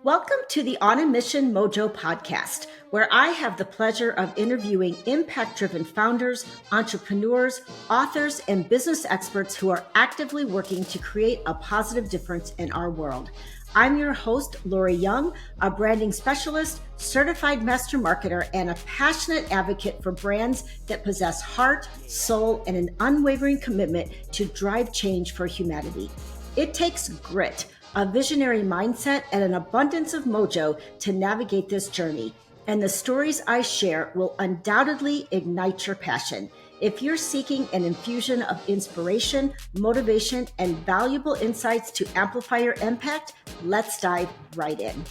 Welcome to the On a Mission Mojo podcast, where I have the pleasure of interviewing impact-driven founders, entrepreneurs, authors, and business experts who are actively working to create a positive difference in our world. I'm your host, Lori Young, a branding specialist, certified master marketer, and a passionate advocate for brands that possess heart, soul, and an unwavering commitment to drive change for humanity. It takes grit, a visionary mindset, and an abundance of mojo to navigate this journey. And the stories I share will undoubtedly ignite your passion. If you're seeking an infusion of inspiration, motivation, and valuable insights to amplify your impact, let's dive right in.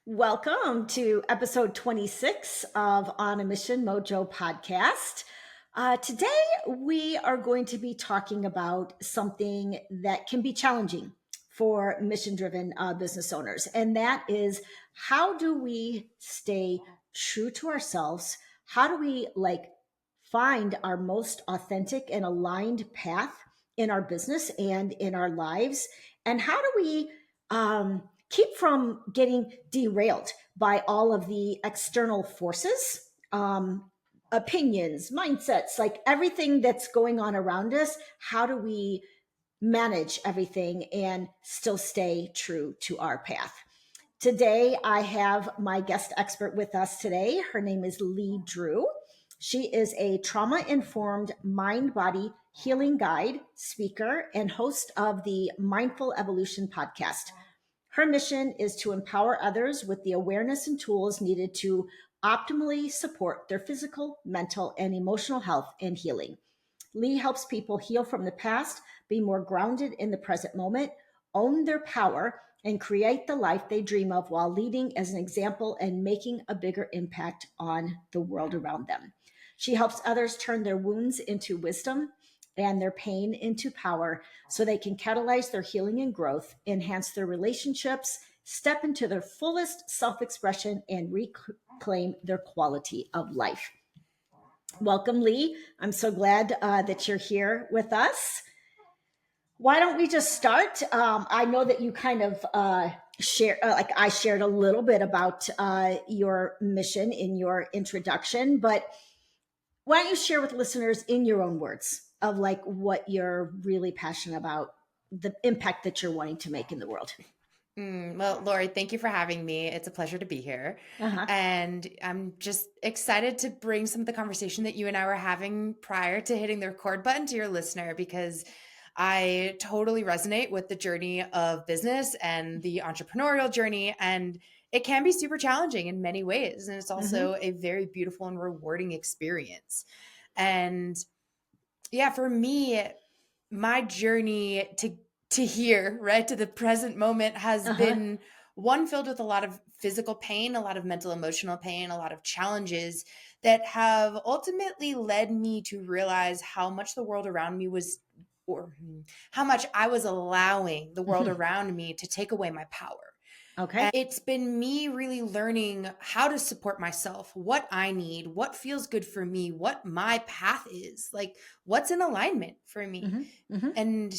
Welcome to episode 26 of On a Mission Mojo podcast. Today, we are going to be talking about something that can be challenging for mission-driven business owners, and that is, how do we stay true to ourselves? How do we find our most authentic and aligned path in our business and in our lives? And how do we keep from getting derailed by all of the external forces? Opinions, mindsets, like everything that's going on around us. How do we manage everything and still stay true to our path? Today, I have my guest expert with us today. Her name is Leah Drew. She is a trauma-informed mind-body healing guide, speaker, and host of the Mindful Evolution podcast. Her mission is to empower others with the awareness and tools needed to optimally support their physical, mental, and emotional health and healing. Leah helps people heal from the past, be more grounded in the present moment, own their power, and create the life they dream of while leading as an example and making a bigger impact on the world around them. She helps others turn their wounds into wisdom and their pain into power so they can catalyze their healing and growth, enhance their relationships, step into their fullest self-expression, and reclaim their quality of life. Welcome, Leah. I'm so glad that you're here with us. Why don't we just start? I know that you kind of I shared a little bit about your mission in your introduction, but why don't you share with listeners in your own words of what you're really passionate about, the impact that you're wanting to make in the world? Well, Lori, thank you for having me. It's a pleasure to be here. Uh-huh. And I'm just excited to bring some of the conversation that you and I were having prior to hitting the record button to your listener, because I totally resonate with the journey of business and the entrepreneurial journey. And it can be super challenging in many ways. And it's also a very beautiful and rewarding experience. And yeah, for me, my journey to here, right, to the present moment has been one filled with a lot of physical pain, a lot of mental, emotional pain, a lot of challenges that have ultimately led me to realize how much the world around me was, or how much I was allowing the world around me to take away my power. Okay. And it's been me really learning how to support myself, what I need, what feels good for me, what my path is, like what's in alignment for me. And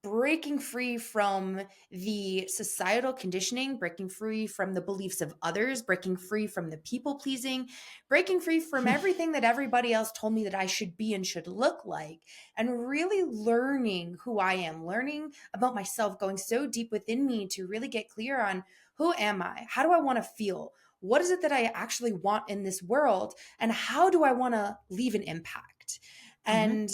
breaking free from the societal conditioning, breaking free from the beliefs of others, breaking free from the people pleasing, breaking free from everything that everybody else told me that I should be and should look like, and really learning who I am, learning about myself, going so deep within me to really get clear on who am I? How do I want to feel? What is it that I actually want in this world? And how do I want to leave an impact? And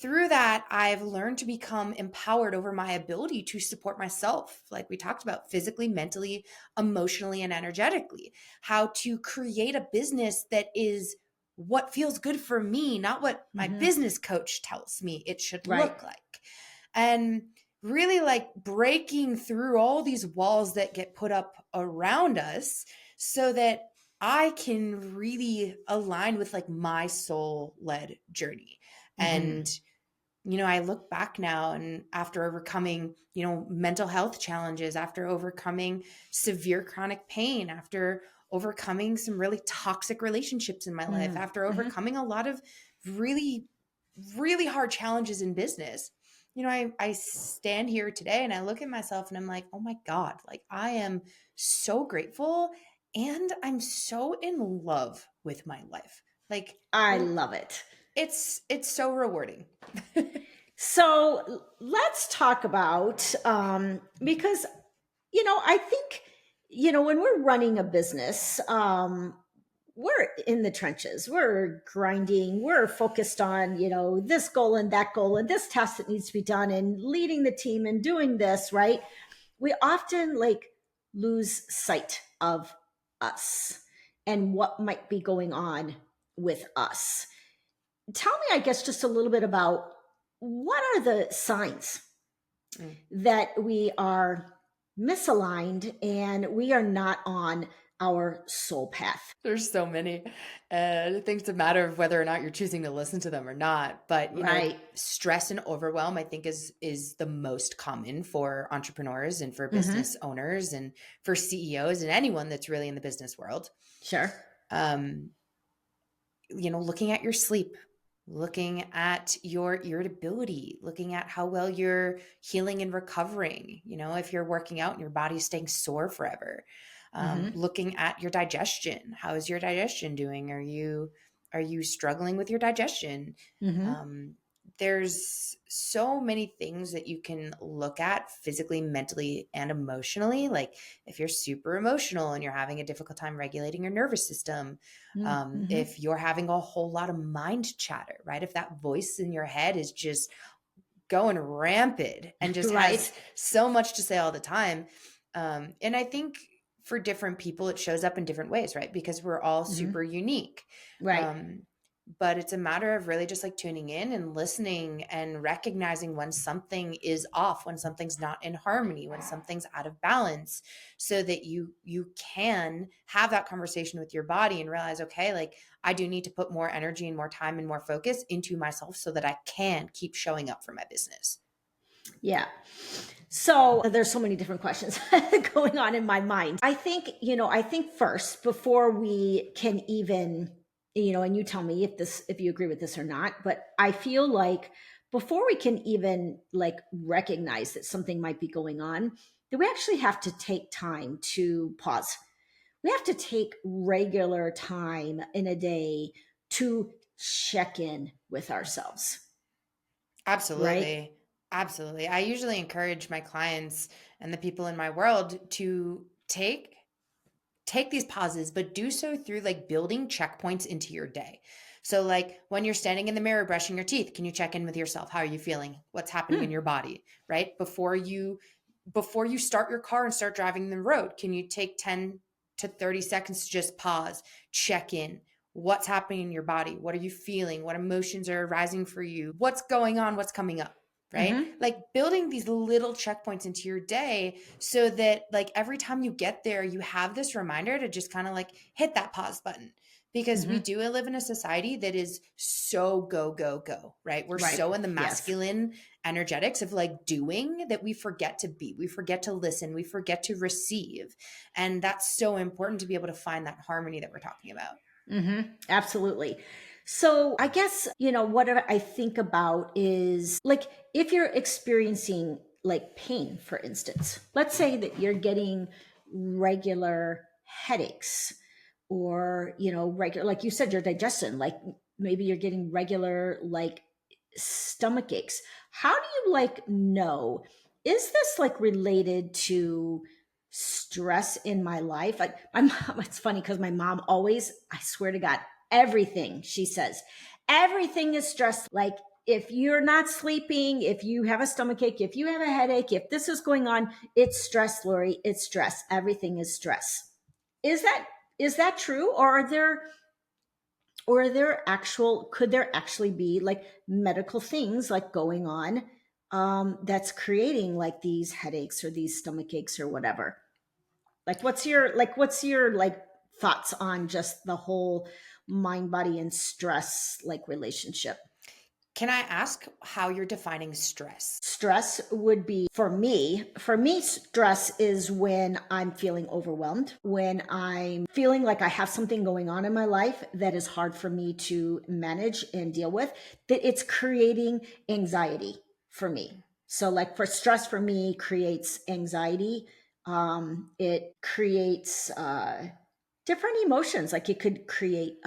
through that, I've learned to become empowered over my ability to support myself, like we talked about, physically, mentally, emotionally, and energetically. How to create a business that is what feels good for me, not what my business coach tells me it should look like. And really breaking through all these walls that get put up around us so that I can really align with my soul-led journey. And I look back now, and after overcoming, mental health challenges, after overcoming severe chronic pain, after overcoming some really toxic relationships in my life, after overcoming a lot of really really hard challenges in business. You know, I stand here today and I look at myself and I'm like, oh my God, like I am so grateful and I'm so in love with my life. Like I love it. it's so rewarding. So let's talk about, because, I think, when we're running a business, we're in the trenches, we're grinding, we're focused on, this goal and that goal and this task that needs to be done and leading the team and doing this, right? We often like lose sight of us and what might be going on with us. Tell me, I guess, just a little bit about what are the signs Mm. that we are misaligned and we are not on our soul path. There's so many. I think it's a matter of whether or not you're choosing to listen to them or not. But you know, Right. stress and overwhelm, I think, is the most common for entrepreneurs and for Mm-hmm. business owners and for CEOs and anyone that's really in the business world. Sure. Um, you know, looking at your sleep, looking at your irritability, looking at how well you're healing and recovering. You know, if you're working out and your body's staying sore forever, Mm-hmm. looking at your digestion. How is your digestion doing? Are you struggling with your digestion? Mm-hmm. Um, there's so many things that you can look at physically, mentally, and emotionally. Like if you're super emotional and you're having a difficult time regulating your nervous system, Mm-hmm. if you're having a whole lot of mind chatter, right? If that voice in your head is just going rampant and just Right. has so much to say all the time. And I think for different people, it shows up in different ways, right? Because we're all Mm-hmm. super unique. Right. Um, but it's a matter of really just like tuning in and listening and recognizing when something is off, when something's not in harmony, when something's out of balance, so that you can have that conversation with your body and realize, okay, like I do need to put more energy and more time and more focus into myself so that I can keep showing up for my business. Yeah. So there's so many different questions going on in my mind. I think first, before we can even, and you tell me if you agree with this or not, but I feel like before we can even like recognize that something might be going on, that we actually have to take time to pause. We have to take regular time in a day to check in with ourselves, right? Absolutely. Absolutely. I usually encourage my clients and the people in my world to take these pauses, but do so through like building checkpoints into your day. So like when you're standing in the mirror brushing your teeth, can you check in with yourself? How are you feeling? What's happening in Hmm. your body, right? Before you start your car and start driving the road, can you take 10 to 30 seconds to just pause, check in? What's happening in your body? What are you feeling? What emotions are arising for you? What's going on? What's coming up? Right? Mm-hmm. Like building these little checkpoints into your day so that like every time you get there, you have this reminder to just kind of like hit that pause button. Because we Mm-hmm. do live in a society that is so go, go, go, right? We're Right. so in the Yes. masculine energetics of like doing that we forget to be, we forget to listen, we forget to receive. And that's so important to be able to find that harmony that we're talking about. Mm-hmm. Absolutely. So I guess, what I think about is like if you're experiencing like pain, for instance, let's say that you're getting regular headaches or, regular, like you said, your digestion, like maybe you're getting regular like stomach aches. How do you like know? Is this like related to stress in my life? Like my mom, it's funny because my mom always, I swear to God, everything she says, everything is stress. Like if you're not sleeping, if you have a stomach ache, if you have a headache, if this is going on, it's stress, Lori. It's stress. Everything is stress. Is that is that true, or are there actual could there actually be like medical things like going on, that's creating like these headaches or these stomach aches or whatever? Like what's your like thoughts on just the whole mind body and stress like relationship? Can I ask how you're defining stress? Stress would be for me, stress is when I'm feeling overwhelmed, when I'm feeling like I have something going on in my life that is hard for me to manage and deal with, that it's creating anxiety for me. So, like, for stress for me creates anxiety. It creates different emotions. Like, it could create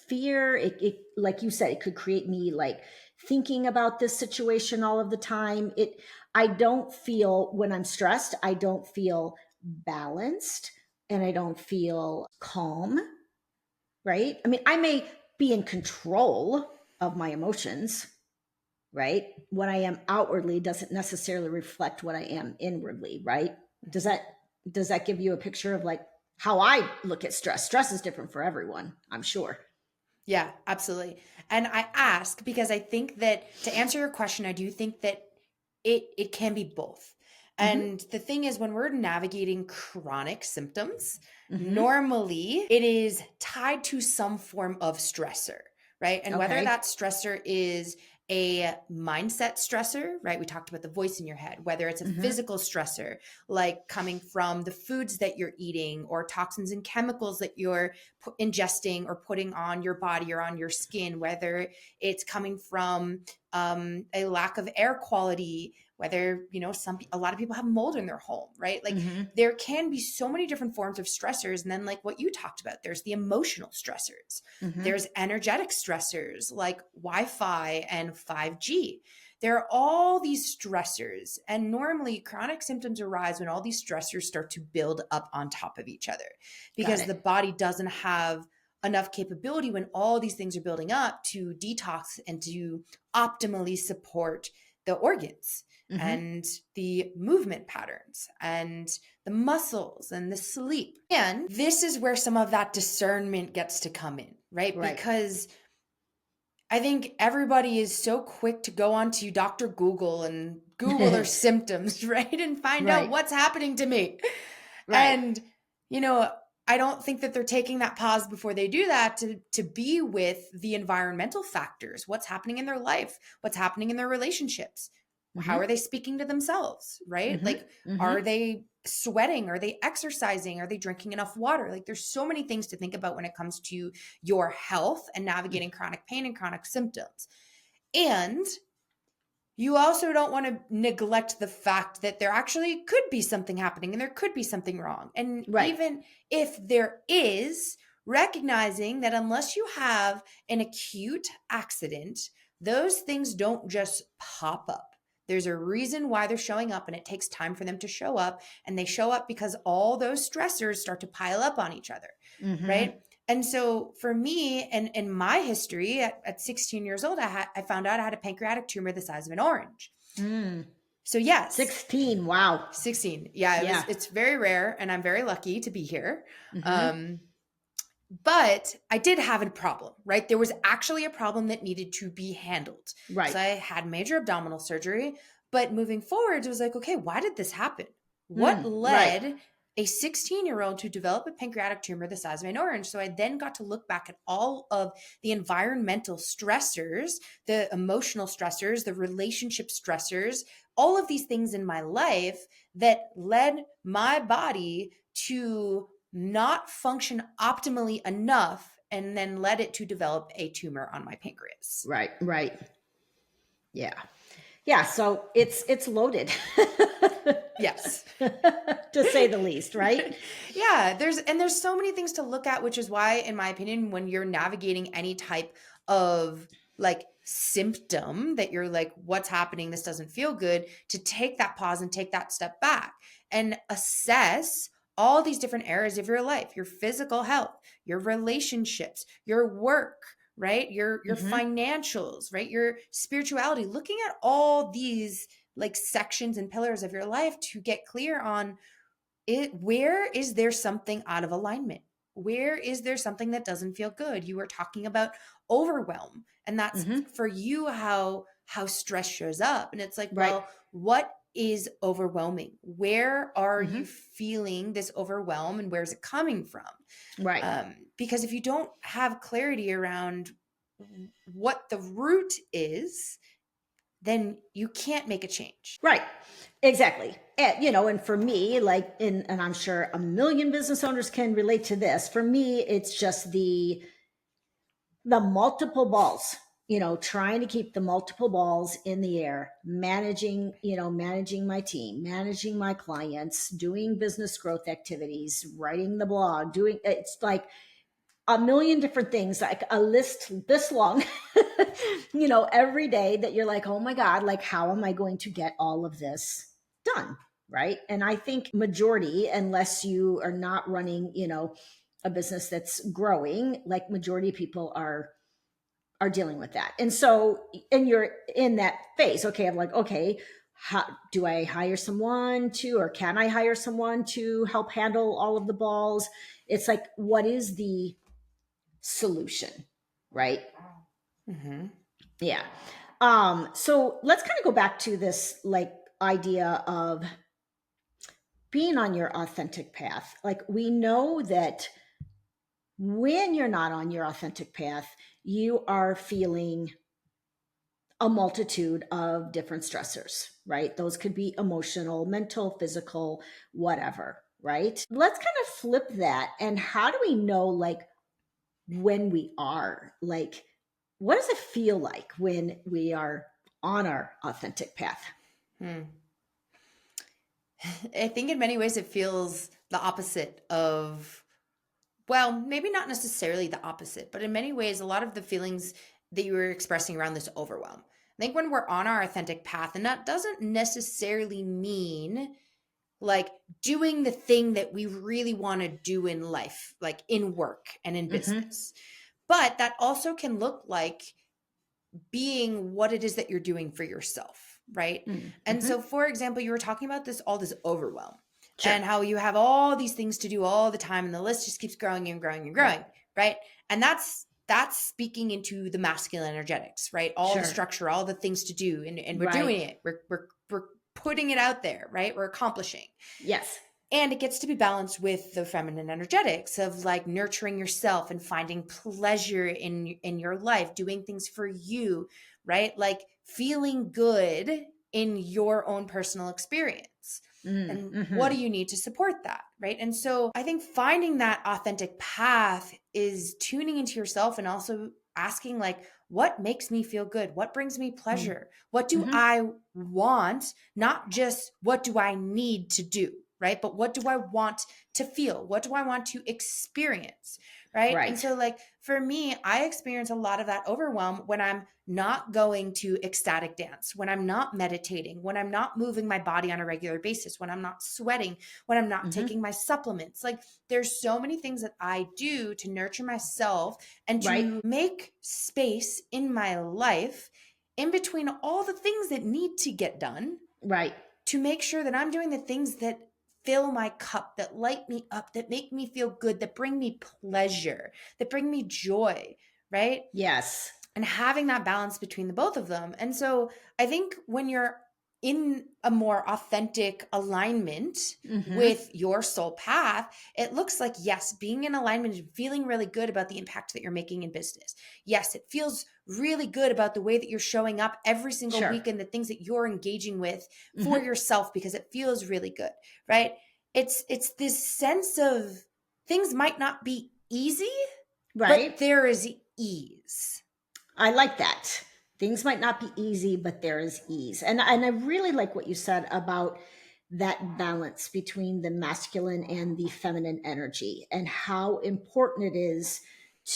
fear. It, like you said, it could create me like thinking about this situation all of the time. I don't feel, when I'm stressed, I don't feel balanced and I don't feel calm, right? I mean, I may be in control of my emotions, right? What I am outwardly doesn't necessarily reflect what I am inwardly, right? Does Mhm. that does that give you a picture of like how I look at stress? Stress is different for everyone, I'm sure. Yeah, absolutely. And I ask because I think that to answer your question, I do think that it can be both. Mm-hmm. And the thing is, when we're navigating chronic symptoms, Mm-hmm. normally it is tied to some form of stressor, right? And whether Okay. that stressor is a mindset stressor, right? We talked about the voice in your head, whether it's a Mm-hmm. physical stressor, like coming from the foods that you're eating or toxins and chemicals that you're ingesting or putting on your body or on your skin, whether it's coming from a lack of air quality, whether, a lot of people have mold in their home, right? Like Mm-hmm. there can be so many different forms of stressors. And then, like what you talked about, there's the emotional stressors, Mm-hmm. there's energetic stressors like Wi-Fi and 5G. There are all these stressors, and normally chronic symptoms arise when all these stressors start to build up on top of each other Got because it. the body doesn't have enough capability when all these things are building up to detox and to optimally support the organs Mm-hmm. and the movement patterns and the muscles and the sleep. And this is where some of that discernment gets to come in, right? Right. Because I think everybody is so quick to go onto Dr. Google and Google their symptoms, right? And find out Right. what's happening to me. Right. And, you know, I don't think that they're taking that pause before they do that to be with the environmental factors, what's happening in their life, what's happening in their relationships. How Mm-hmm. are they speaking to themselves, right? Mm-hmm. Like, Mm-hmm. are they sweating? Are they exercising? Are they drinking enough water? Like, there's so many things to think about when it comes to your health and navigating chronic pain and chronic symptoms. And you also don't want to neglect the fact that there actually could be something happening and there could be something wrong. And Right. even if there is, recognizing that unless you have an acute accident, those things don't just pop up. There's a reason why they're showing up, and it takes time for them to show up. And they show up because all those stressors start to pile up on each other, Mm-hmm. right? And so for me and in my history at 16 years old, I found out I had a pancreatic tumor the size of an orange. Mm. So yes, 16. Wow. 16. Yeah, Yeah. it's very rare and I'm very lucky to be here. Mm-hmm. Um, but I did have a problem, right? There was actually a problem that needed to be handled. Right. So I had major abdominal surgery, but moving forward, it was like, okay, why did this happen? What Right. led a 16-year-old to develop a pancreatic tumor the size of an orange? So I then got to look back at all of the environmental stressors, the emotional stressors, the relationship stressors, all of these things in my life that led my body to not function optimally enough and then led it to develop a tumor on my pancreas. Right. Right. Yeah. Yeah. So it's loaded. Yes. To say the least, right? Yeah, there's so many things to look at, which is why, in my opinion, when you're navigating any type of like symptom that you're like, what's happening? This doesn't feel good, to take that pause and take that step back and assess all these different areas of your life, your physical health, your relationships, your work, right? Your Mm-hmm. financials, right? Your spirituality, looking at all these like sections and pillars of your life to get clear on where is there something out of alignment? Where is there something that doesn't feel good? You were talking about overwhelm, and that's Mm-hmm. for you how stress shows up. And it's like, Right. well, what is overwhelming? Where are Mm-hmm. you feeling this overwhelm, and where's it coming from? Right. Because if you don't have clarity around what the root is, then you can't make a change. Right. Exactly. And, and for me, like and I'm sure a million business owners can relate to this. For me, it's just the multiple balls, trying to keep the multiple balls in the air, managing my team, managing my clients, doing business growth activities, writing the blog, it's like a million different things, like a list this long, every day that you're like, oh my God, like, how am I going to get all of this done? Right. And I think majority, unless you are not running, a business that's growing, like majority of people are dealing with that. And so, and you're in that phase, okay, of like, okay, how do I hire someone to, or can I hire someone to help handle all of the balls? It's like, what is the solution, right? Mm-hmm. Yeah. So let's kind of go back to this like idea of being on your authentic path. Like, we know that when you're not on your authentic path, you are feeling a multitude of different stressors, right? Those could be emotional, mental, physical, whatever, right? Let's kind of flip that. And how do we know, like, when we are, like, what does it feel like when we are on our authentic path? I think in many ways it feels the opposite of, well, maybe not necessarily the opposite, but in many ways, a lot of the feelings that you were expressing around this overwhelm. I think when we're on our authentic path, and that doesn't necessarily mean like doing the thing that we really want to do in life, like in work and in business. But that also can look like being what it is that you're doing for yourself, right? And so, for example, you were talking about all this overwhelm. Sure. And how you have all these things to do all the time, and the list just keeps growing and growing and growing, right? And that's speaking into the masculine energetics, right? All the structure, all the things to do, and we're doing it. We're putting it out there, right? We're accomplishing. Yes. And it gets to be balanced with the feminine energetics of like nurturing yourself and finding pleasure in your life, doing things for you, right? Like feeling good in your own personal experience. And what do you need to support that, right? And so I think finding that authentic path is tuning into yourself and also asking, like, what makes me feel good? What brings me pleasure? What do I want? Not just what do I need to do, right? But what do I want to feel? What do I want to experience, right? And so, like, for me, I experience a lot of that overwhelm when I'm not going to ecstatic dance, when I'm not meditating, when I'm not moving my body on a regular basis, when I'm not sweating, when I'm not taking my supplements. Like, there's so many things that I do to nurture myself and to make space in my life in between all the things that need to get done. Right. To make sure that I'm doing the things that fill my cup, that light me up, that make me feel good, that bring me pleasure, that bring me joy, right? Yes. And having that balance between the both of them. And so I think when you're in a more authentic alignment with your soul path, it looks like, yes, being in alignment and feeling really good about the impact that you're making in business. Yes, it feels really good about the way that you're showing up every single week and the things that you're engaging with for yourself, because it feels really good, right? It's this sense of things might not be easy, but there is ease. I like that. Things might not be easy, but there is ease. And I really like what you said about that balance between the masculine and the feminine energy, and how important it is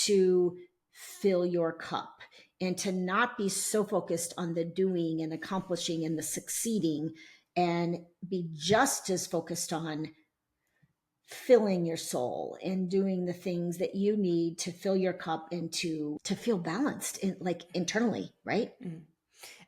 to fill your cup and to not be so focused on the doing and accomplishing and the succeeding, and be just as focused on filling your soul and doing the things that you need to fill your cup and to feel balanced in, like, internally, right? And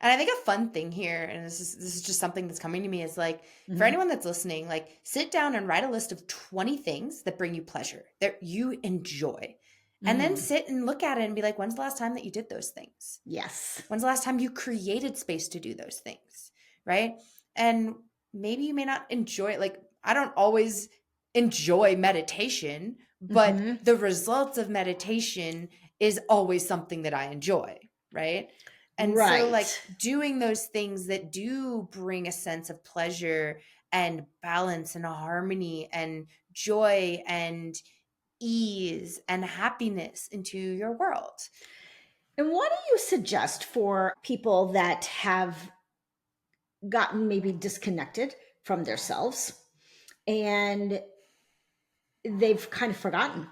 I think a fun thing here, and this is just something that's coming to me, is like, for anyone that's listening, like, sit down and write a list of 20 things that bring you pleasure, that you enjoy. And then sit and look at it and be like, when's the last time that you did those things? Yes. When's the last time you created space to do those things, right? And maybe you may not enjoy it. Like, I don't always enjoy meditation, but the results of meditation is always something that I enjoy, right? And so like Right. doing those things that do bring a sense of pleasure and balance and harmony and joy and ease and happiness into your world. And what do you suggest for people that have gotten maybe disconnected from themselves and they've kind of forgotten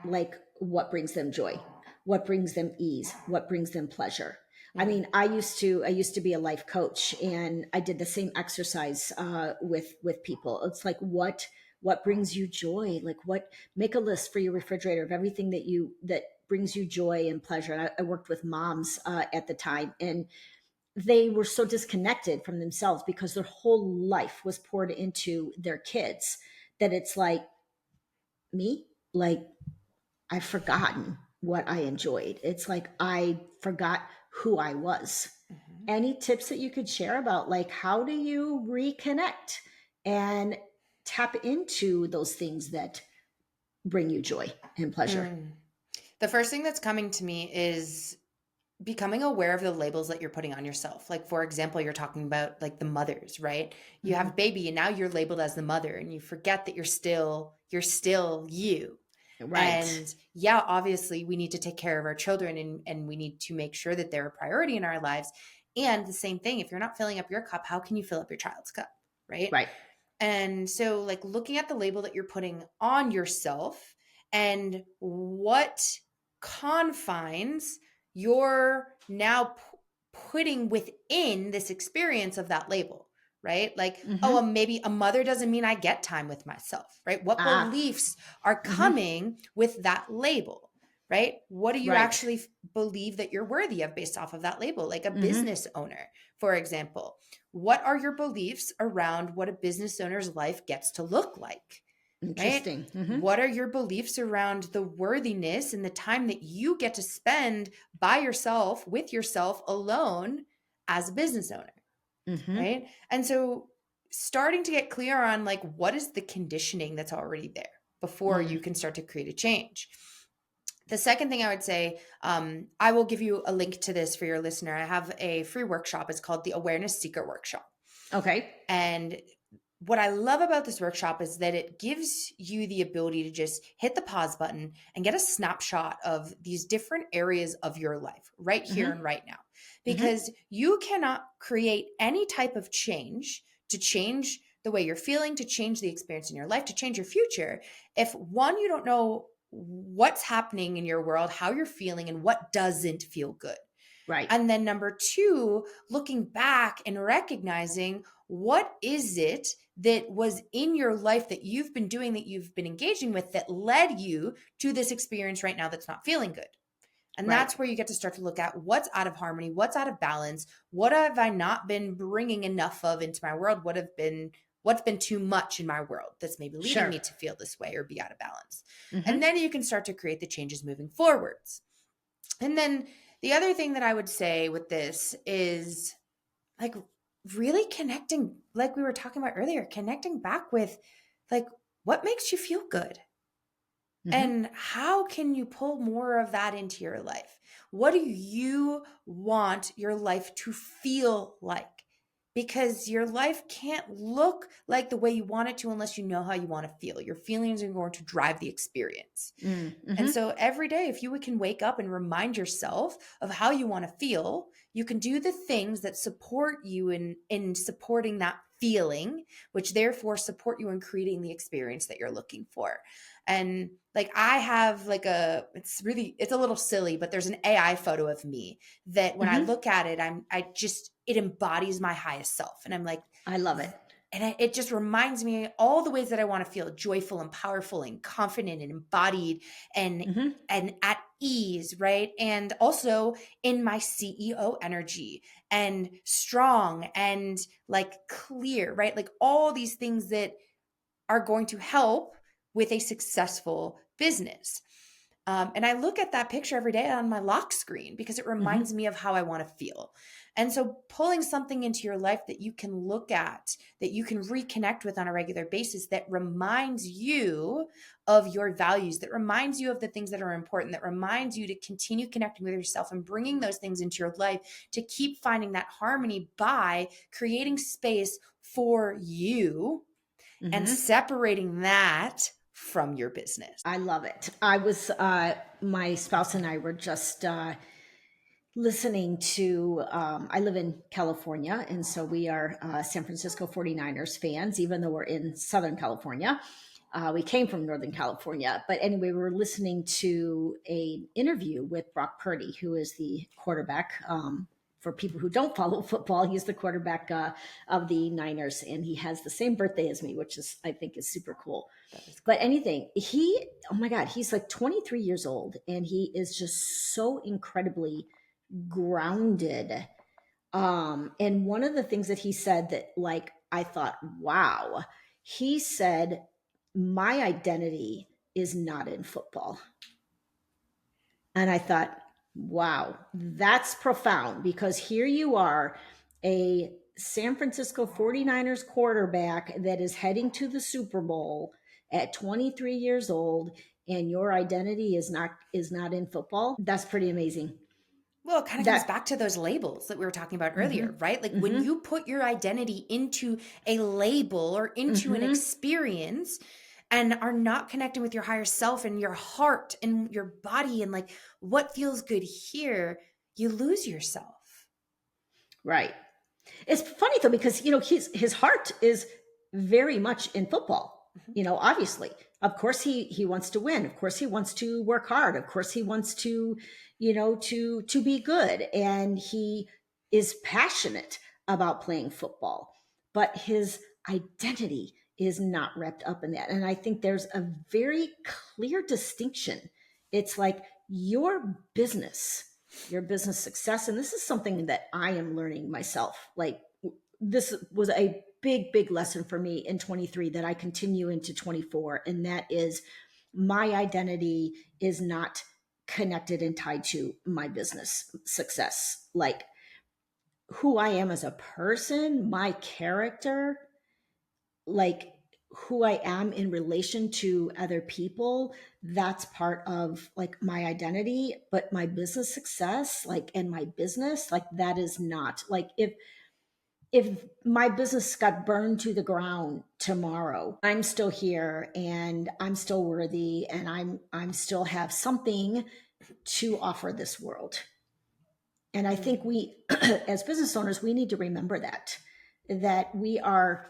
like what brings them joy, what brings them ease, what brings them pleasure? I Mm. mean, I used to be a life coach, and I did the same exercise with people. It's like what brings you joy? Like what make a list for your refrigerator of everything that brings you joy and pleasure. And I worked with moms at the time, and they were so disconnected from themselves because their whole life was poured into their kids that it's like me, like I've forgotten what I enjoyed. It's like I forgot who I was. Mhm. Any tips that you could share about like how do you reconnect and tap into those things that bring you joy and pleasure? Mm. The first thing that's coming to me is becoming aware of the labels that you're putting on yourself. Like, for example, you're talking about like the mothers, right? You have a Hmm. baby and now you're labeled as the mother and you forget that you're still you. Right. And yeah, obviously we need to take care of our children and we need to make sure that they're a priority in our lives. And the same thing, if you're not filling up your cup, how can you fill up your child's cup? Right. Right. And so, like, looking at the label that you're putting on yourself and what confines you're now putting within this experience of that label, right? Like, oh, Hmm. maybe a mother doesn't mean I get time with myself, right? What Ah. beliefs are Hmm. coming with that label? Right? What do you Right. actually believe that you're worthy of based off of that label? Like a Hmm. business owner, for example, what are your beliefs around what a business owner's life gets to look like, right? Interesting. Hmm. What are your beliefs around the worthiness and the time that you get to spend by yourself, with yourself alone as a business owner, Hmm. right? And so starting to get clear on like what is the conditioning that's already there before you Mm. can start to create a change. The second thing I would say, I will give you a link to this for your listener. I have a free workshop. It's called the Awareness Seeker Workshop. Okay. And what I love about this workshop is that it gives you the ability to just hit the pause button and get a snapshot of these different areas of your life right here and Hmm. right now. Hmm. Because you cannot create any type of change to change the way you're feeling, to change the experience in your life, to change your future. If one, you don't know what's happening in your world, how you're feeling, and what doesn't feel good. Right. And then number two, looking back and recognizing what is it that was in your life that you've been doing, that you've been engaging with, that led you to this experience right now that's not feeling good. And Right. that's where you get to start to look at what's out of harmony, what's out of balance, what have I not been bringing enough of into my world, what's been too much in my world that's maybe leading Sure. me to feel this way or be out of balance. And Hmm. then you can start to create the changes moving forwards. And then the other thing that I would say with this is like really connecting, like we were talking about earlier, connecting back with like what makes you feel good Hmm. and how can you pull more of that into your life? What do you want your life to feel like? Because your life can't look like the way you want it to unless you know how you want to feel. Your feelings are going to drive the experience. And Hmm. so every day, if you can wake up and remind yourself of how you want to feel, you can do the things that support you in supporting that feeling, which therefore support you in creating the experience that you're looking for. And like I have like it's a little silly, but there's an AI photo of me that when I Hmm. look at it, it embodies my highest self. And I'm like, I love it. it just reminds me all the ways that I want to feel joyful and powerful and confident and embodied and Hmm. and at ease, right? And also in my CEO energy and strong and like clear, right? Like all these things that are going to help with a successful business. And I look at that picture every day on my lock screen because it Hmm. reminds me of how I want to feel. And so pulling something into your life that you can look at, that you can reconnect with on a regular basis, that reminds you of your values, that reminds you of the things that are important, that reminds you to continue connecting with yourself and bringing those things into your life, to keep finding that harmony by creating space for you and separating that from your business. I love it. I was, my spouse and I were just listening to, I live in California, and so we are San Francisco 49ers fans, even though we're in Southern California. We came from Northern California. But anyway, we were listening to an interview with Brock Purdy, who is the quarterback. For people who don't follow football, he's the quarterback of the Niners, and he has the same birthday as me, which is, I think, is super cool. But anything, oh my God, he's like 23 years old, and he is just so incredibly grounded. And one of the things that he said that, like, I thought, wow, he said, my identity is not in football. And I thought, wow, that's profound, because here you are, a San Francisco 49ers quarterback that is heading to the Super Bowl at 23 years old, and your identity is not in football. That's pretty amazing. Well, it kind of comes back to those labels that we were talking about earlier, right? Like when you put your identity into a label or into an experience and are not connecting with your higher self and your heart and your body and like what feels good here, you lose yourself. Right. It's funny though, because, you know, his heart is very much in football, you know, obviously. Of course he wants to win. Of course he wants to work hard. Of course he wants to, you know, to be good. And he is passionate about playing football, but his identity is not wrapped up in that. And I think there's a very clear distinction. It's like your business success. And this is something that I am learning myself. Like, this was a big lesson for me in 23 that I continue into 24. And that is, my identity is not connected and tied to my business success. Like, who I am as a person, my character, like who I am in relation to other people, that's part of like my identity. But my business success, like, and my business, like, that is not. Like, if my business got burned to the ground tomorrow, I'm still here and I'm still worthy, and I'm still have something to offer this world. And I think we, as business owners, we need to remember that we are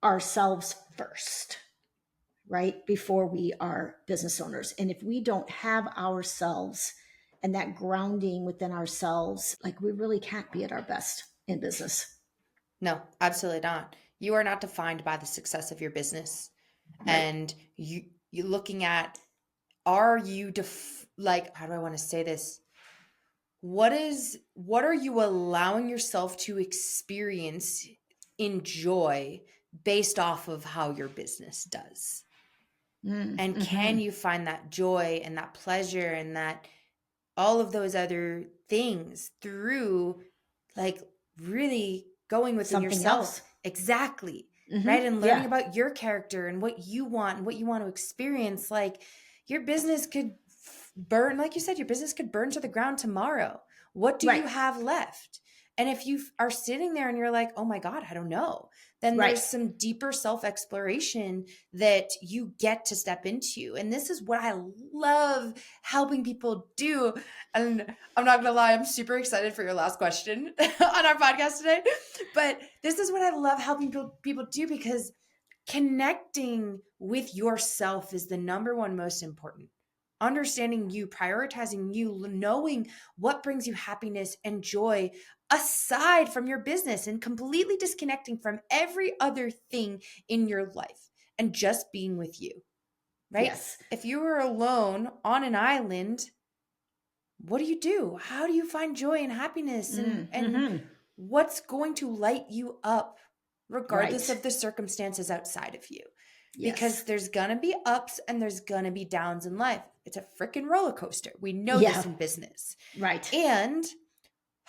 ourselves first, right? Before we are business owners. And if we don't have ourselves and that grounding within ourselves, like, we really can't be at our best in business. No, absolutely not. You are not defined by the success of your business. Right. And you looking at, are you like, how do I want to say this? What are you allowing yourself to experience, enjoy based off of how your business does? And can you find that joy and that pleasure and that all of those other things through like really going within Something yourself? else. Exactly. Right. And learning about your character and what you want and what you want to experience. Like, your business could burn, like you said, your business could burn to the ground tomorrow. What do you have left? And if you are sitting there and you're like, oh my God, I don't know, then there's some deeper self-exploration that you get to step into. And this is what I love helping people do. And I'm not going to lie, I'm super excited for your last question on our podcast today. But this is what I love helping people do, because connecting with yourself is the number one most important. Understanding you, prioritizing you, knowing what brings you happiness and joy aside from your business, and completely disconnecting from every other thing in your life and just being with you, right? Yes. If you were alone on an island, what do? How do you find joy and happiness and what's going to light you up regardless of the circumstances outside of you? Yes. Because there's going to be ups and there's going to be downs in life. It's a freaking roller coaster. We know this in business. Right. And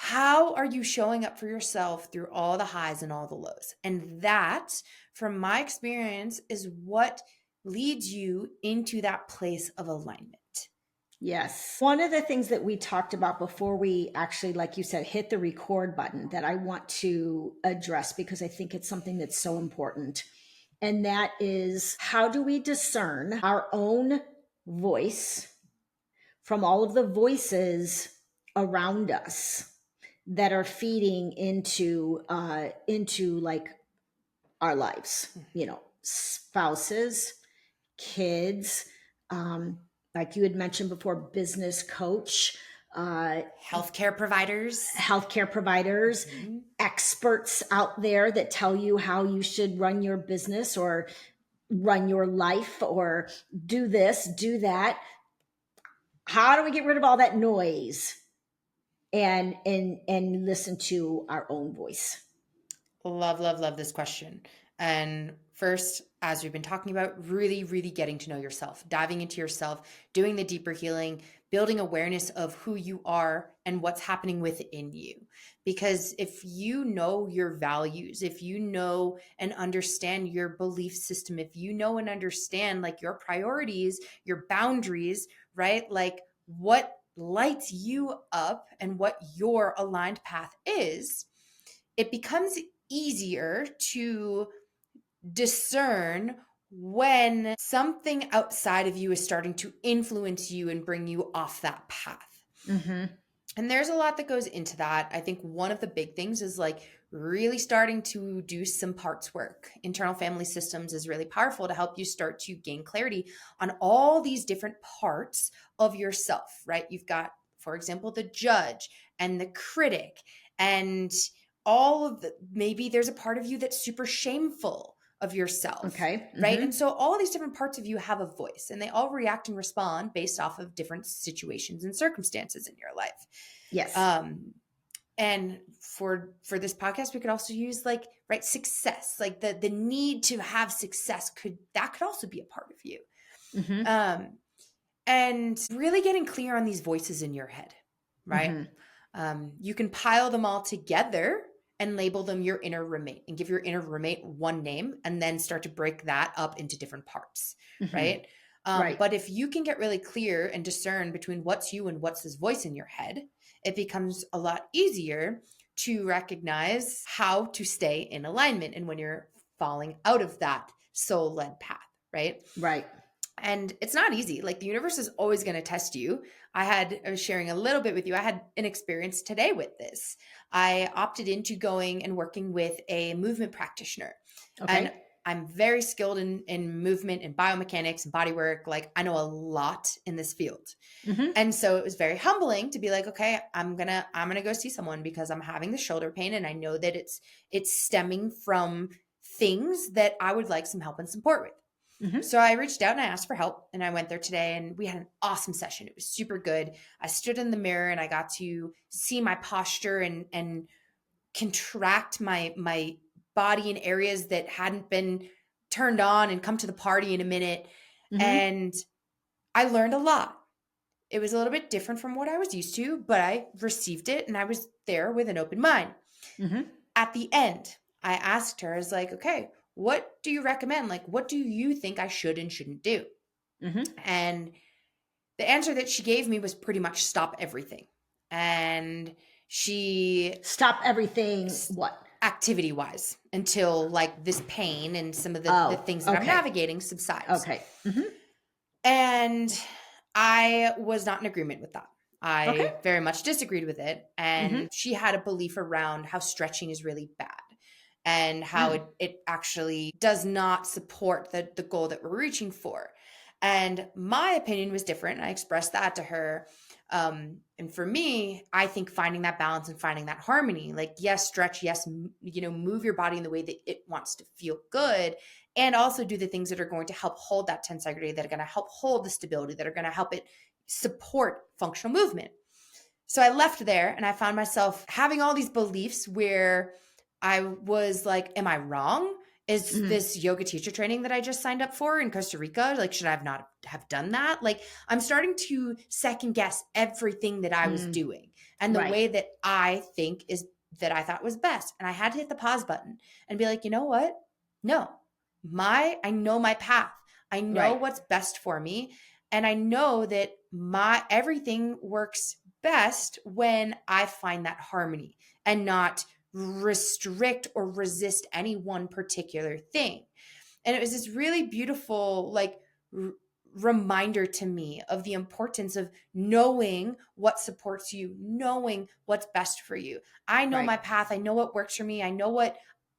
How are you showing up for yourself through all the highs and all the lows? And that, from my experience, is what leads you into that place of alignment. Yes. One of the things that we talked about before we actually, like you said, hit the record button that I want to address because I think it's something that's so important. And that is, how do we discern our own voice from all of the voices around us that are feeding into like our lives, spouses, kids, like you had mentioned before, business coach, Healthcare providers, experts out there that tell you how you should run your business or run your life or do this, do that. How do we get rid of all that noise and listen to our own voice? Love this question. And first, as we've been talking about, really, really getting to know yourself, diving into yourself, doing the deeper healing, building awareness of who you are and what's happening within you. Because if you know your values, if you know and understand your belief system, if you know and understand like your priorities, your boundaries, right? Like what lights you up and what your aligned path is, it becomes easier to discern when something outside of you is starting to influence you and bring you off that path. Mm-hmm. And there's a lot that goes into that. I think one of the big things is like really starting to do some parts work. Internal family systems is really powerful to help you start to gain clarity on all these different parts of yourself, right? You've got, for example, the judge and the critic and all of the, maybe there's a part of you that's super shameful of yourself. Okay. Mm-hmm. Right. And so all these different parts of you have a voice and they all react and respond based off of different situations and circumstances in your life. Yes. And for this podcast, we could also use like, right, success, like the need to have success could also be a part of you. Mm-hmm. And really getting clear on these voices in your head, right? Mm-hmm. You can pile them all together and label them your inner roommate and give your inner roommate one name and then start to break that up into different parts, Mm-hmm. right? Right. But if you can get really clear and discern between what's you and what's this voice in your head, it becomes a lot easier to recognize how to stay in alignment and when you're falling out of that soul-led path, right? Right. And it's not easy. Like the universe is always going to test you. I was sharing a little bit with you. I had an experience today with this. I opted into going and working with a movement practitioner. Okay. And I'm very skilled in movement and biomechanics and body work. Like I know a lot in this field. Mm-hmm. And so it was very humbling to be like, okay, I'm going to go see someone because I'm having the shoulder pain. And I know that it's stemming from things that I would like some help and support with. Mm-hmm. So I reached out and I asked for help and I went there today and we had an awesome session. It was super good. I stood in the mirror and I got to see my posture and contract my body in areas that hadn't been turned on and come to the party in a minute. Mm-hmm. And I learned a lot. It was a little bit different from what I was used to, but I received it and I was there with an open mind. Mm-hmm. At the end, I asked her, I was like, okay, what do you recommend? Like, what do you think I should and shouldn't do? Mm-hmm. And the answer that she gave me was pretty much stop everything. And she stop everything. What? Activity wise until like this pain and some of the things that I'm navigating subsides. Okay. Mm-hmm. And I was not in agreement with that. I very much disagreed with it. And she had a belief around how stretching is really bad. And how it actually does not support the goal that we're reaching for. And my opinion was different. I expressed that to her. And for me, I think finding that balance and finding that harmony, like, yes, stretch, yes, move your body in the way that it wants to feel good. And also do the things that are going to help hold that tensegrity, that are going to help hold the stability, that are going to help it support functional movement. So I left there and I found myself having all these beliefs where I was like, am I wrong? Is this yoga teacher training that I just signed up for in Costa Rica? Like, should I have not have done that? Like, I'm starting to second guess everything that I was doing. and the Right. way that I think is that I thought was best. And I had to hit the pause button and be like, you know what? No, I know my path. I know Right. what's best for me. And I know that my everything works best when I find that harmony and not restrict or resist any one particular thing. And it was this really beautiful, like, r- reminder to me of the importance of knowing what supports you, knowing what's best for you. I know Right. my path. I know what works for me. I know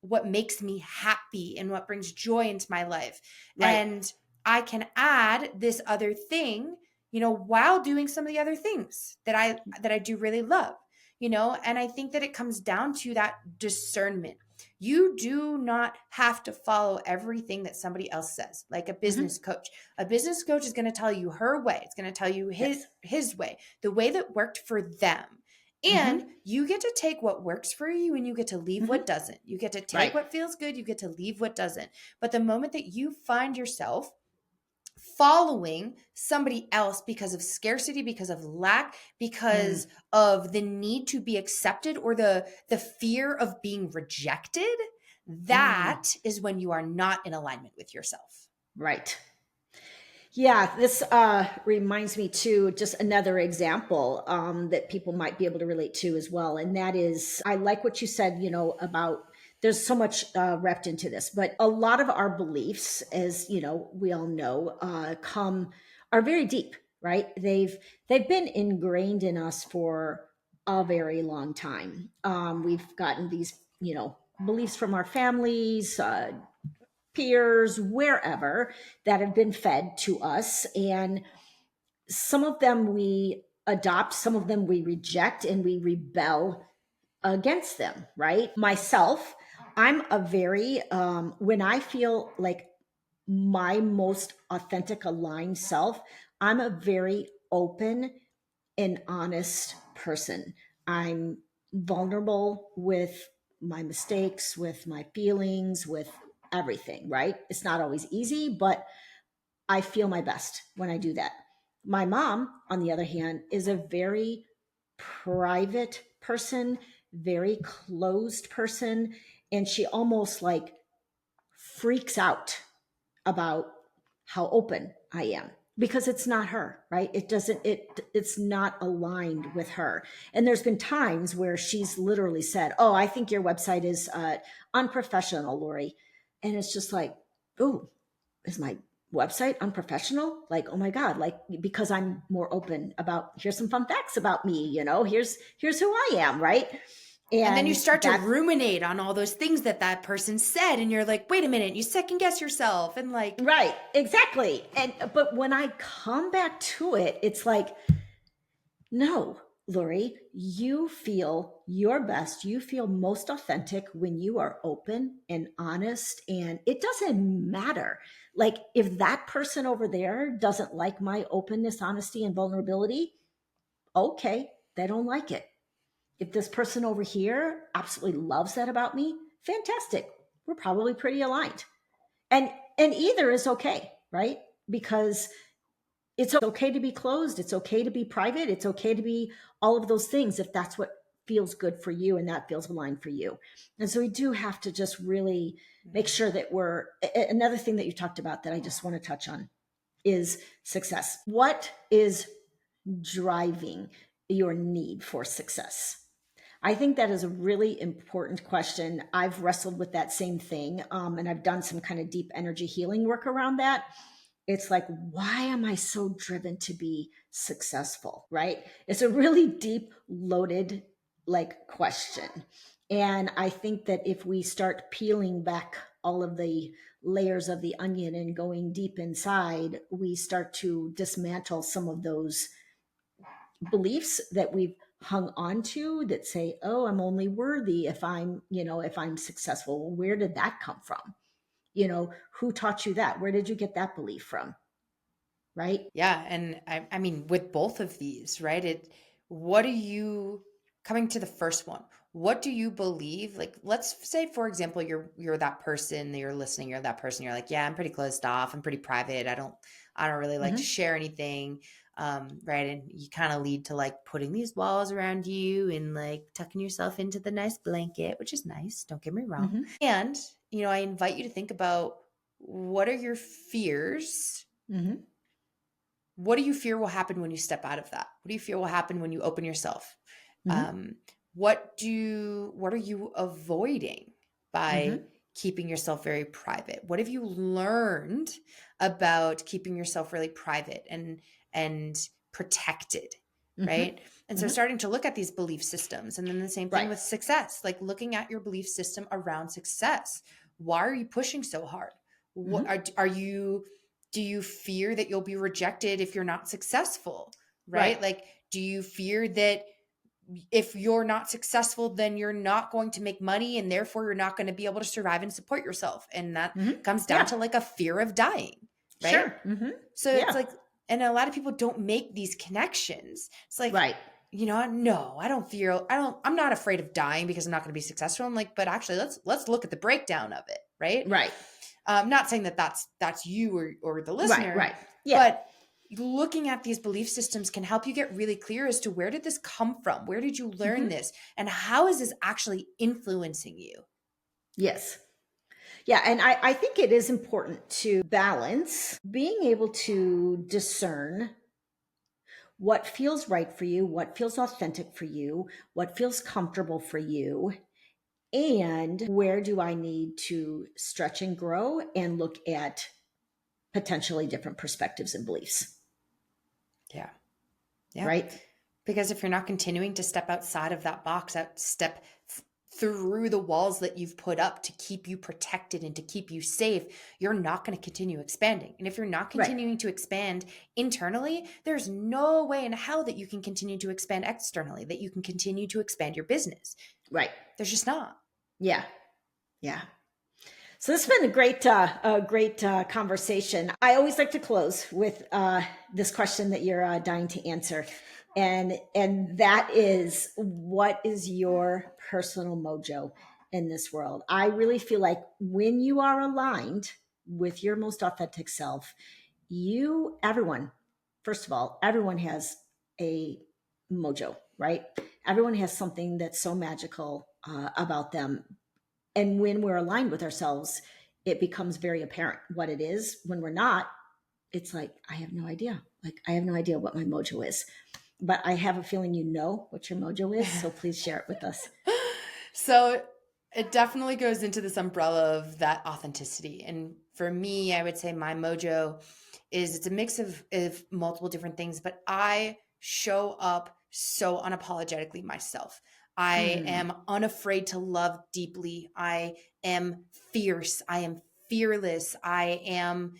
what makes me happy and what brings joy into my life. Right. And I can add this other thing, while doing some of the other things that I do really love, and I think that it comes down to that discernment. You do not have to follow everything that somebody else says, like a Hmm. business coach. A business coach is going to tell you her way. It's going to tell you his Yes. his way, the way that worked for them. And Hmm. you get to take what works for you and you get to leave what Hmm. doesn't. You get to take Right. what feels good, you get to leave what doesn't. But the moment that you find yourself following somebody else because of scarcity, because of lack, Mm. because of the need to be accepted, or the fear of being rejected, Mm. that is when you are not in alignment with yourself. Right. Yeah, this reminds me too, just another example that people might be able to relate to as well. And that is, I like what you said, about there's so much wrapped into this, but a lot of our beliefs, as we all know, are very deep, right? They've been ingrained in us for a very long time. We've gotten these, beliefs from our families, peers, wherever, that have been fed to us. And some of them we adopt, some of them we reject, and we rebel against them, right? Myself, I'm a very, when I feel like my most authentic, aligned self, I'm a very open and honest person. I'm vulnerable with my mistakes, with my feelings, with everything, right? It's not always easy, but I feel my best when I do that. My mom, on the other hand, is a very private person, very closed person, and she almost like freaks out about how open I am because it's not her, right? It's not aligned with her. And there's been times where she's literally said, "Oh, I think your website is unprofessional, Lori." And it's just like, "Oh, is my website unprofessional?" Like, oh my God, like because I'm more open about, here's some fun facts about me, here's who I am, right? And then you And start to that's ruminate on all those things that person said, and you're like, wait a minute, you second guess yourself, and like, right, exactly. And but when I come back to it, it's like, no, Lori, you feel your best. You feel most authentic when you are open and honest. And it doesn't matter. Like, if that person over there doesn't like my openness, honesty, and vulnerability, okay, they don't like it. If this person over here absolutely loves that about me, fantastic. We're probably pretty aligned. And either is okay, right? Because it's okay to be closed. It's okay to be private. It's okay to be all of those things if that's what feels good for you and that feels aligned for you. And so we do have to just really make sure that another thing that you talked about that I just want to touch on is success. What is driving your need for success? I think that is a really important question. I've wrestled with that same thing, and I've done some kind of deep energy healing work around that. It's like, why am I so driven to be successful? Right? It's a really deep, loaded, like, question. And I think that if we start peeling back all of the layers of the onion and going deep inside, we start to dismantle some of those beliefs that we've hung on to that say, oh, I'm only worthy if I'm successful. Well, where did that come from? Who taught you that? Where did you get that belief from? Right? yeah. And I mean, with both of these, right? What are you coming to the first one? What do you believe? Like, let's say, for example, you're that person that you're listening, you're that person, you're like, yeah, I'm pretty closed off, I'm pretty private. I don't really like to Hmm. share anything. right? And you kind of lead to like putting these walls around you and like tucking yourself into the nice blanket, which is nice. Don't get me wrong. Mm-hmm. And, I invite you to think about, what are your fears? Mm-hmm. What do you fear will happen when you step out of that? What do you fear will happen when you open yourself? Mm-hmm. What are you avoiding by Mm-hmm. keeping yourself very private? What have you learned about keeping yourself really private and protected? Mm-hmm. Right. And so Mm-hmm. starting to look at these belief systems, and then the same thing Right. with success, like looking at your belief system around success. Why are you pushing so hard? What Mm-hmm. are you, do you fear that you'll be rejected if you're not successful? Right. Right. Like, do you fear that if you're not successful, then you're not going to make money and therefore you're not going to be able to survive and support yourself? And that Mm-hmm. comes down Yeah. to like a fear of dying, right? Sure. Mm-hmm. So it's Yeah. like, and a lot of people don't make these connections. It's like, Right. no, I'm not afraid of dying because I'm not going to be successful. I'm like, but actually let's look at the breakdown of it. Right. Right. Not saying that that's you or the Right. listener, Right. Yeah. but looking at these belief systems can help you get really clear as to, where did this come from? Where did you learn Mm-hmm. this? And how is this actually influencing you? Yes. Yeah. And I think it is important to balance being able to discern what feels right for you, what feels authentic for you, what feels comfortable for you, and where do I need to stretch and grow and look at potentially different perspectives and beliefs. Yeah. Yeah. Right. Because if you're not continuing to step outside of that box, through the walls that you've put up to keep you protected and to keep you safe, you're not going to continue expanding. And if you're not Right. continuing to expand internally, there's no way in hell that you can continue to expand externally, that you can continue to expand your business. Right. There's just not. Yeah. Yeah. So this has been a great conversation. I always like to close with this question that you're dying to answer, and that is, what is your personal mojo in this world? I really feel like when you are aligned with your most authentic self, everyone, first of all, everyone has a mojo, right? Everyone has something that's so magical about them, and when we're aligned with ourselves, it becomes very apparent what it is. When we're not, it's like, I have no idea. Like, I have no idea what my mojo is. But I have a feeling you know what your mojo is. So please share it with us. So it definitely goes into this umbrella of that authenticity. And for me, I would say my mojo is, it's a mix of multiple different things, but I show up so unapologetically myself. I am unafraid to love deeply. I am fierce. I am fearless. I am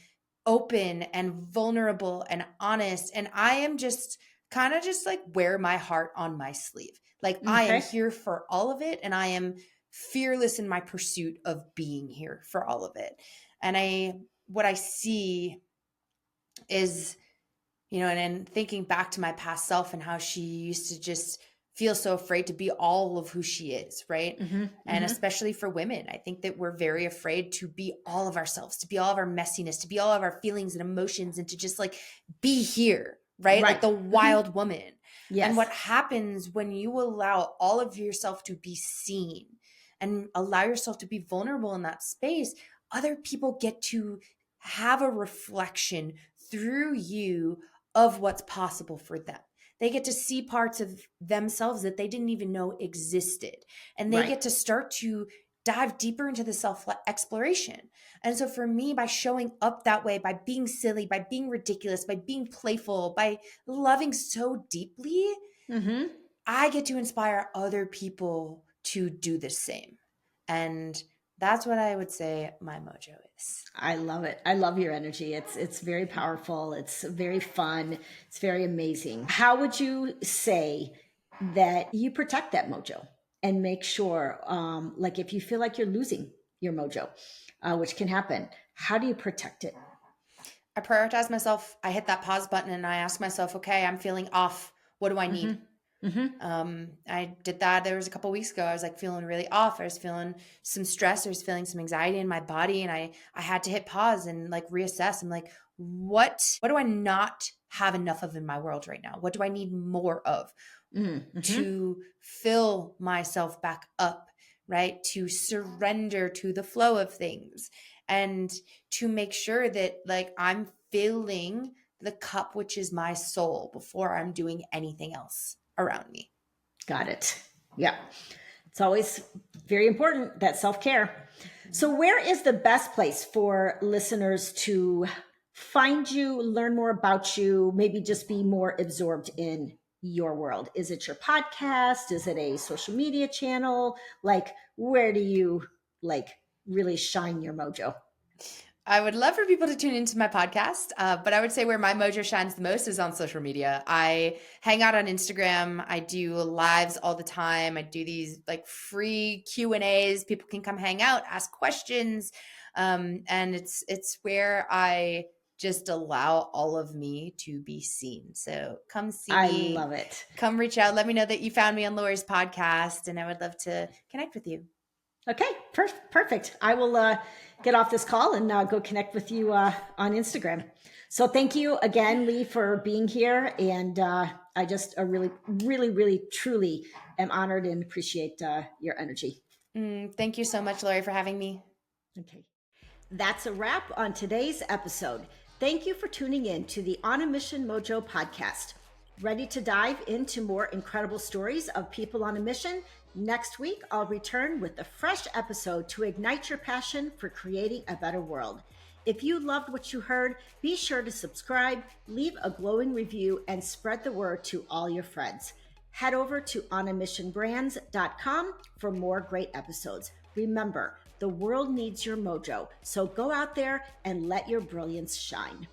open and vulnerable and honest. And I am just kind of just like wear my heart on my sleeve. Like, I am Okay. here for all of it. And I am fearless in my pursuit of being here for all of it. And what I see is, and thinking back to my past self and how she used to just feel so afraid to be all of who she is, right? And especially for women, I think that we're very afraid to be all of ourselves, to be all of our messiness, to be all of our feelings and emotions, and to just like be here, right? Like the wild woman. Yes. And what happens when you allow all of yourself to be seen and allow yourself to be vulnerable in that space, other people get to have a reflection through you of what's possible for them. They get to see parts of themselves that they didn't even know existed. And they get to start to dive deeper into the self-exploration. And so for me, by showing up that way, by being silly, by being ridiculous, by being playful, by loving so deeply, I get to inspire other people to do the same. And that's what I would say my mojo is. I love it. I love your energy. It's very powerful. It's very fun. It's very amazing. How would you say that you protect that mojo and make sure, like if you feel like you're losing your mojo, which can happen, how do you protect it? I prioritize myself. I hit that pause button and I ask myself, okay, I'm feeling off. What do I need? I did that. There was a couple of weeks ago. I was like feeling really off. I was feeling some stress. I was feeling some anxiety in my body, and I had to hit pause and like reassess. I'm like, what do I not have enough of in my world right now? What do I need more of to fill myself back up, right? To surrender to the flow of things and to make sure that like I'm filling the cup, which is my soul, before I'm doing anything else around me. Got it. Yeah. It's always very important, that self-care. So where is the best place for listeners to find you, learn more about you, maybe just be more absorbed in your world? Is it your podcast? Is it a social media channel? Like, where do you like really shine your mojo? I would love for people to tune into my podcast, but I would say where my mojo shines the most is on social media. I hang out on Instagram. I do lives all the time. I do these like free Q&As. People can come hang out, ask questions, and it's where I just allow all of me to be seen. So come see me. I love it. Come reach out. Let me know that you found me on Lori's podcast, and I would love to connect with you. Okay, perfect. I will get off this call and go connect with you on Instagram. So thank you again, Lee, for being here. And I just really, truly am honored and appreciate your energy. Thank you so much, Lori, for having me. Okay. That's a wrap on today's episode. Thank you for tuning in to the On a Mission Mojo podcast. Ready to dive into more incredible stories of people on a mission? Next week, I'll return with a fresh episode to ignite your passion for creating a better world. If you loved what you heard, be sure to subscribe, leave a glowing review, and spread the word to all your friends. Head over to onamissionbrands.com for more great episodes. Remember, the world needs your mojo, so go out there and let your brilliance shine.